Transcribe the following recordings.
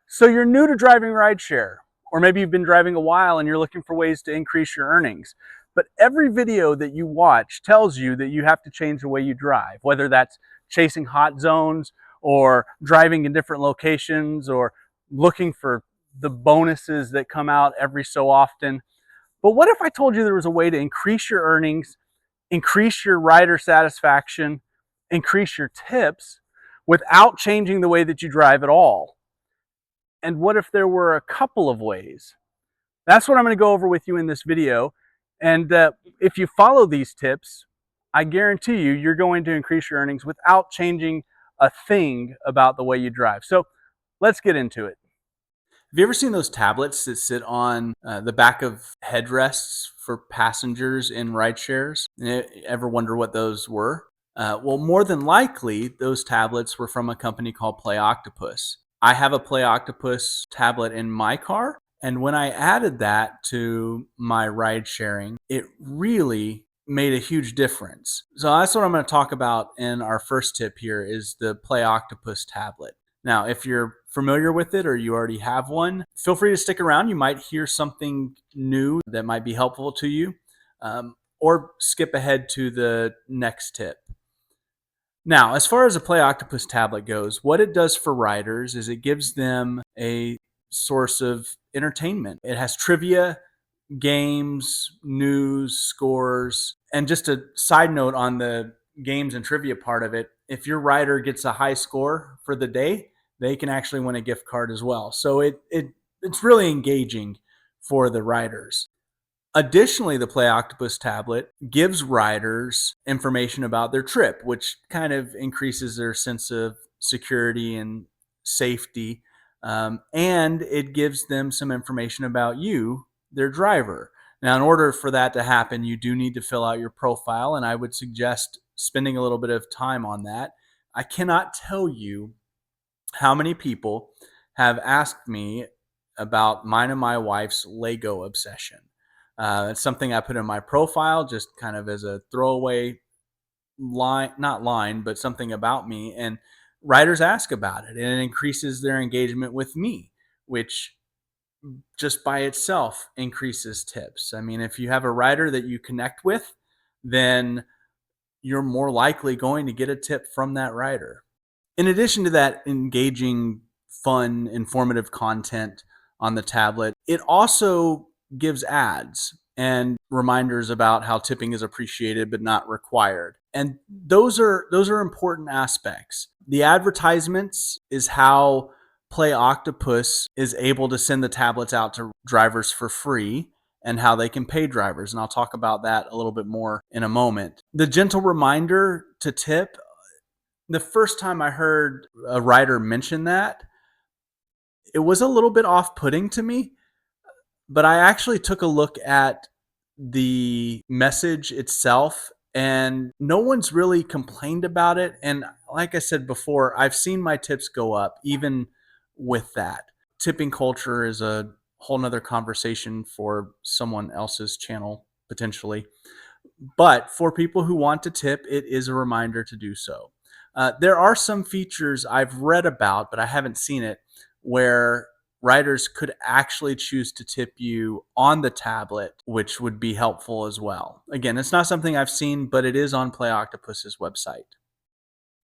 So you're new to driving rideshare, or maybe you've been driving a while and you're looking for ways to increase your earnings. But every video that you watch tells you that you have to change the way you drive, whether that's chasing hot zones or driving in different locations or looking for the bonuses that come out every so often. But what if I told you there was a way to increase your earnings, increase your rider satisfaction, increase your tips without changing the way that you drive at all? And what if there were a couple of ways? That's what I'm going to go over with you in this video. And if you follow these tips, I guarantee you, you're going to increase your earnings without changing a thing about the way you drive. So let's get into it. Have you ever seen those tablets that sit on the back of headrests for passengers in ride shares? Ever wonder what those were? Well, more than likely, those tablets were from a company called Play Octopus. I have a Play Octopus tablet in my car, and when I added that to my ride sharing, it really made a huge difference. So that's what I'm going to talk about in our first tip here is the Play Octopus tablet. Now, if you're familiar with it or you already have one, feel free to stick around. You might hear something new that might be helpful to you, or skip ahead to the next tip. Now, as far as a Play Octopus tablet goes, what it does for riders is it gives them a source of entertainment. It has trivia, games, news, scores, and just a side note on the games and trivia part of it, if your rider gets a high score for the day, they can actually win a gift card as well. So it's really engaging for the riders. Additionally, the Play Octopus tablet gives riders information about their trip, which kind of increases their sense of security and safety. And it gives them some information about you, their driver. Now, in order for that to happen, you do need to fill out your profile, and I would suggest spending a little bit of time on that. I cannot tell you how many people have asked me about mine and my wife's Lego obsession. It's something I put in my profile just kind of as a throwaway line, not line, but something about me. And writers ask about it, and it increases their engagement with me, which just by itself increases tips. I mean, if you have a writer that you connect with, then you're more likely going to get a tip from that writer. In addition to that engaging, fun, informative content on the tablet, it also gives ads and reminders about how tipping is appreciated but not required. And those are important aspects. The advertisements is how Play Octopus is able to send the tablets out to drivers for free and how they can pay drivers. And I'll talk about that a little bit more in a moment. The gentle reminder to tip, the first time I heard a writer mention that, it was a little bit off-putting to me, but I actually took a look at the message itself, and no one's really complained about it. And like I said before, I've seen my tips go up even with that. Tipping culture is a whole nother conversation for someone else's channel, potentially. But for people who want to tip, it is a reminder to do so. There are some features I've read about, but I haven't seen it, where writers could actually choose to tip you on the tablet, which would be helpful as well. Again, it's not something I've seen, but it is on Play Octopus's website.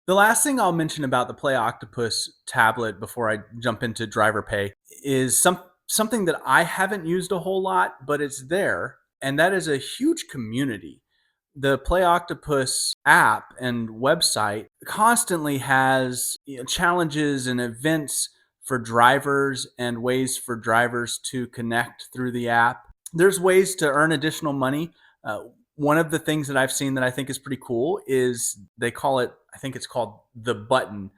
The last thing I'll mention about the Play Octopus tablet before I jump into driver pay is something that I haven't used a whole lot, but it's there, and that is a huge community. The Play Octopus app and website constantly has challenges and events for drivers and ways for drivers to connect through the app. There's ways to earn additional money. One of the things that I've seen that I think is pretty cool is they call it, I think it's called the button.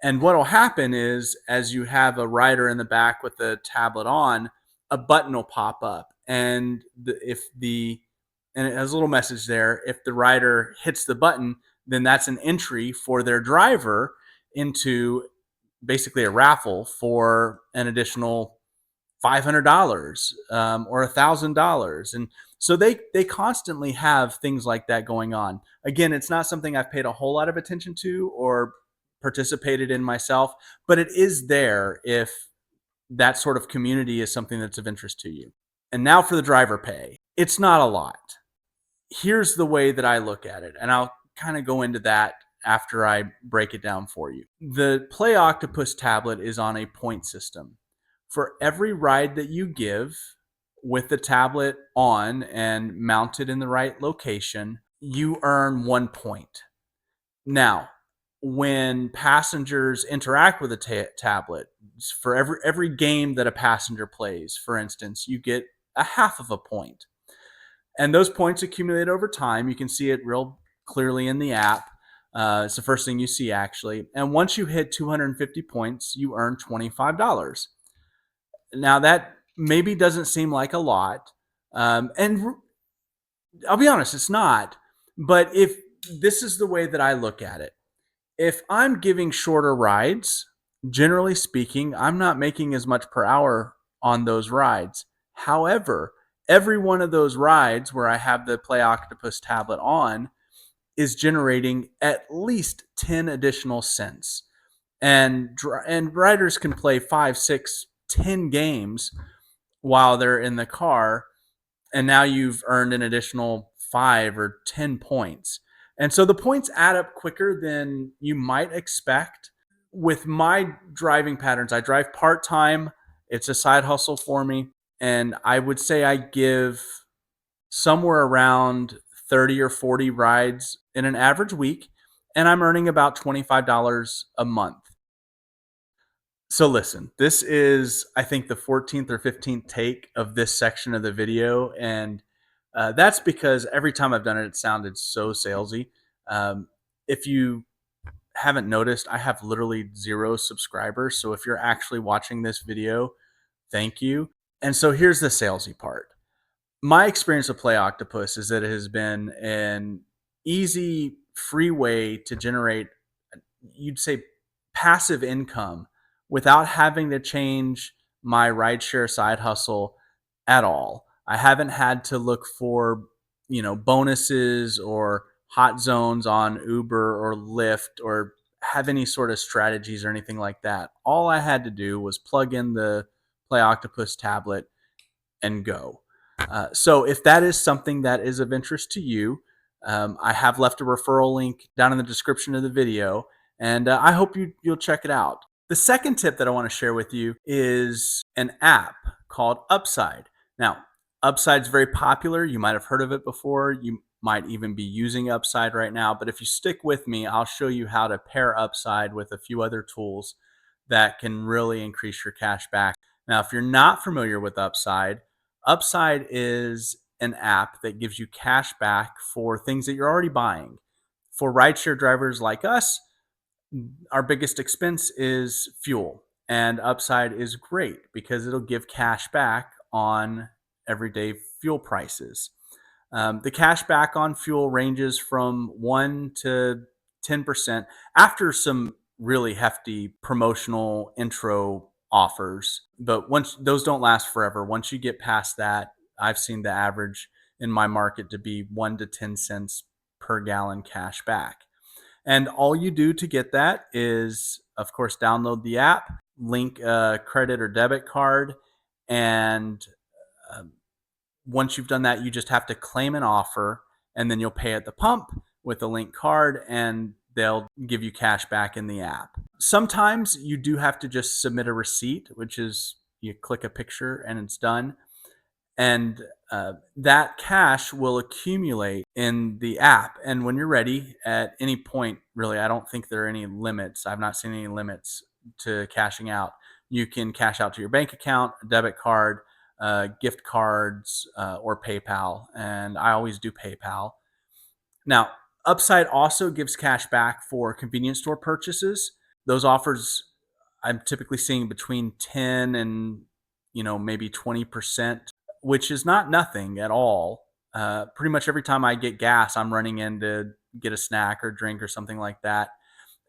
And what will happen is as you have a rider in the back with the tablet on, a button will pop up. And and it has a little message there. If the rider hits the button, then that's an entry for their driver into basically a raffle for an additional $500 or $1,000. And so they constantly have things like that going on. Again, it's not something I've paid a whole lot of attention to or participated in myself, but it is there if that sort of community is something that's of interest to you. And now for the driver pay. It's not a lot. Here's the way that I look at it, and I'll kind of go into that after I break it down for you. The Play Octopus tablet is on a point system. For every ride that you give with the tablet on and mounted in the right location, you earn 1 point. Now, when passengers interact with a tablet, for every game that a passenger plays, for instance, you get a half of a point. And those points accumulate over time. You can see it real clearly in the app. It's the first thing you see, actually. And once you hit 250 points, you earn $25. Now, that maybe doesn't seem like a lot. And I'll be honest, it's not. But if this is the way that I look at it, if I'm giving shorter rides, generally speaking, I'm not making as much per hour on those rides. However, every one of those rides where I have the Play Octopus tablet on is generating at least 10 additional cents. And riders can play 5, 6, 10 games while they're in the car, and now you've earned an additional 5 or 10 points. And so the points add up quicker than you might expect. With my driving patterns, I drive part-time. It's a side hustle for me. And I would say I give somewhere around 30 or 40 rides in an average week, and I'm earning about $25 a month. So listen, this is, I think, the 14th or 15th take of this section of the video, and that's because every time I've done it, it sounded so salesy. If you haven't noticed, I have literally 0 subscribers. So if you're actually watching this video, thank you. And so here's the salesy part. My experience with Play Octopus is that it has been an easy, free way to generate, you'd say, passive income without having to change my rideshare side hustle at all. I haven't had to look for, bonuses or hot zones on Uber or Lyft or have any sort of strategies or anything like that. All I had to do was plug in the Play Octopus tablet and go. So if that is something that is of interest to you, I have left a referral link down in the description of the video, and I hope you'll check it out. The second tip that I want to share with you is an app called Upside. Now, Upside's very popular. You might have heard of it before. You might even be using Upside right now, but if you stick with me, I'll show you how to pair Upside with a few other tools that can really increase your cash back. Now, if you're not familiar with Upside, Upside is an app that gives you cash back for things that you're already buying. For rideshare drivers like us, our biggest expense is fuel, and Upside is great because it'll give cash back on everyday fuel prices. The cash back on fuel ranges from 1 to 10% after some really hefty promotional intro offers. But once those don't last forever, once you get past that, I've seen the average in my market to be 1 to 10 cents per gallon cash back. And all you do to get that is, of course, download the app, link a credit or debit card, and once you've done that, you just have to claim an offer, and then you'll pay at the pump with a link card, and they'll give you cash back in the app. Sometimes you do have to just submit a receipt, which is you click a picture and it's done. And that cash will accumulate in the app. And when you're ready, at any point, really, I don't think there are any limits. I've not seen any limits to cashing out. You can cash out to your bank account, a debit card, gift cards, or PayPal. And I always do PayPal. Now, Upside also gives cash back for convenience store purchases. Those offers I'm typically seeing between 10 and maybe 20%, which is not nothing at all. Pretty much every time I get gas, I'm running in to get a snack or drink or something like that.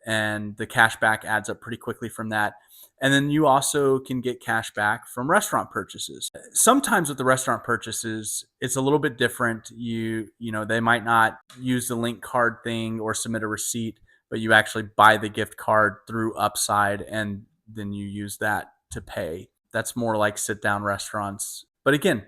And the cash back adds up pretty quickly from that. And then you also can get cash back from restaurant purchases. Sometimes with the restaurant purchases, it's a little bit different. They might not use the link card thing or submit a receipt, but you actually buy the gift card through Upside and then you use that to pay. That's more like sit down restaurants. But again,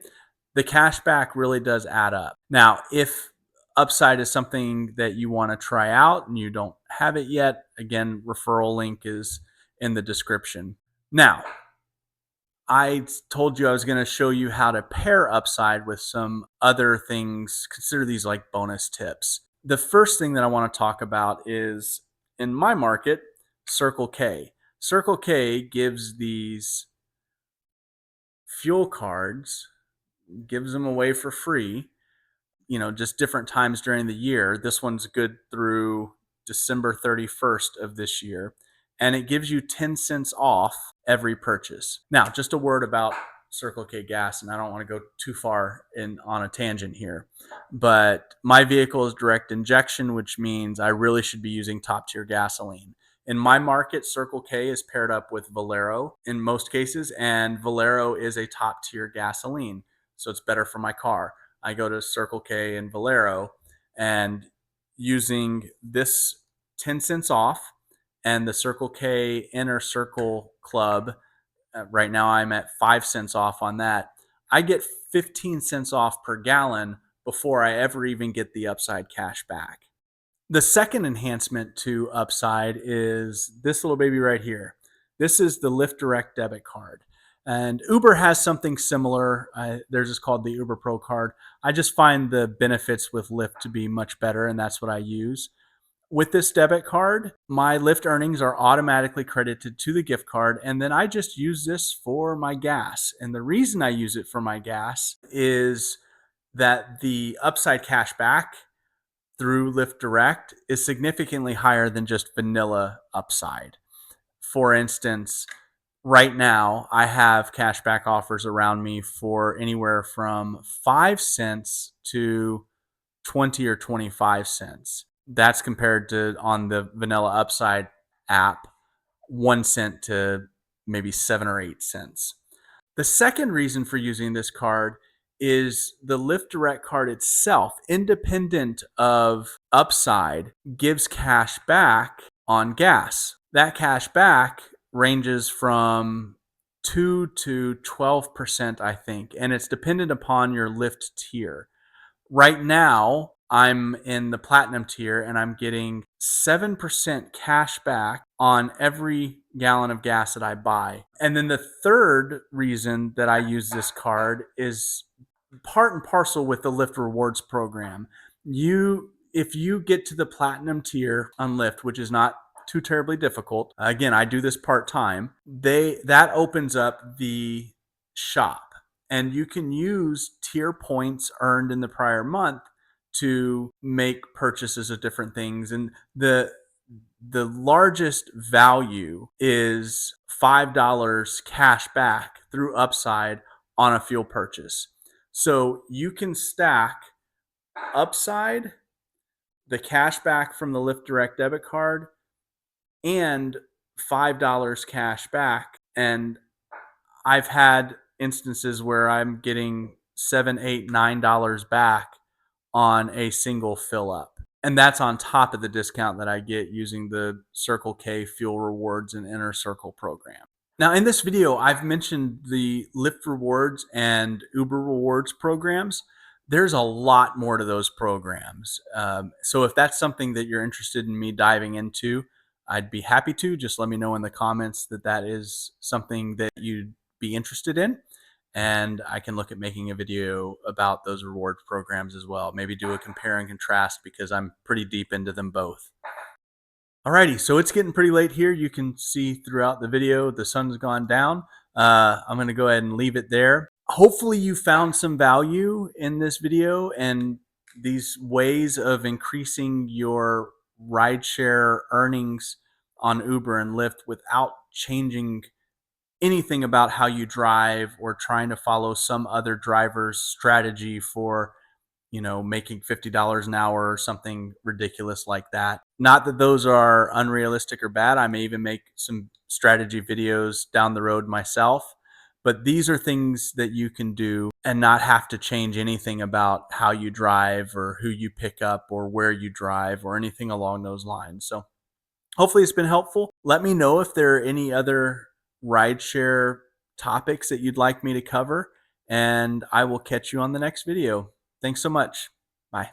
the cash back really does add up. Now, if Upside is something that you want to try out and you don't have it yet, again, referral link is in the description. Now, I told you I was going to show you how to pair Upside with some other things. Consider these like bonus tips. The first thing that I want to talk about is, in my market, Circle K. Circle K gives these fuel cards, gives them away for free, just different times during the year. This one's good through December 31st of this year. And it gives you 10 cents off every purchase. Now, just a word about Circle K gas, and I don't want to go too far on a tangent here, but my vehicle is direct injection, which means I really should be using top tier gasoline. In my market, Circle K is paired up with Valero in most cases, and Valero is a top tier gasoline, so it's better for my car. I go to Circle K and Valero, and using this 10 cents off and the Circle K Inner Circle Club, right now I'm at 5 cents off on that. I get 15 cents off per gallon before I ever even get the Upside cash back. The second enhancement to Upside is this little baby right here. This is the Lyft Direct debit card. And Uber has something similar. Theirs is called the Uber Pro card. I just find the benefits with Lyft to be much better, and that's what I use. With this debit card, my Lyft earnings are automatically credited to the gift card, and then I just use this for my gas. And the reason I use it for my gas is that the Upside cash back through Lyft Direct is significantly higher than just vanilla Upside. For instance, right now I have cashback offers around me for anywhere from 5 cents to 20 or 25 cents. That's compared to, on the vanilla Upside app, 1 cent to maybe 7 or 8 cents. The second reason for using this card is the Lyft Direct card itself, independent of Upside, gives cash back on gas. That cash back ranges from 2 to 12%, I think, and it's dependent upon your Lyft tier. Right now, I'm in the platinum tier and I'm getting 7% cash back on every gallon of gas that I buy. And then the third reason that I use this card is part and parcel with the Lyft Rewards program. If you get to the platinum tier on Lyft, which is not too terribly difficult, again, I do this part-time, that opens up the shop. And you can use tier points earned in the prior month to make purchases of different things. And the largest value is $5 cash back through Upside on a fuel purchase. So you can stack Upside, the cash back from the Lyft Direct debit card, and $5 cash back. And I've had instances where I'm getting $7, $8, $9 back on a single fill up. And that's on top of the discount that I get using the Circle K Fuel Rewards and Inner Circle program. Now, in this video, I've mentioned the Lyft Rewards and Uber Rewards programs. There's a lot more to those programs. So if that's something that you're interested in me diving into, I'd be happy to. Just let me know in the comments that is something that you'd be interested in, and I can look at making a video about those reward programs as well. Maybe do a compare and contrast, because I'm pretty deep into them both. Alrighty, so it's getting pretty late here. You can see throughout the video the sun's gone down. I'm going to go ahead and leave it there. Hopefully you found some value in this video and these ways of increasing your rideshare earnings on Uber and Lyft without changing anything about how you drive or trying to follow some other driver's strategy for, making $50 an hour or something ridiculous like that. Not that those are unrealistic or bad. I may even make some strategy videos down the road myself, but these are things that you can do and not have to change anything about how you drive or who you pick up or where you drive or anything along those lines. So hopefully it's been helpful. Let me know if there are any other rideshare topics that you'd like me to cover, and I will catch you on the next video. Thanks so much. Bye.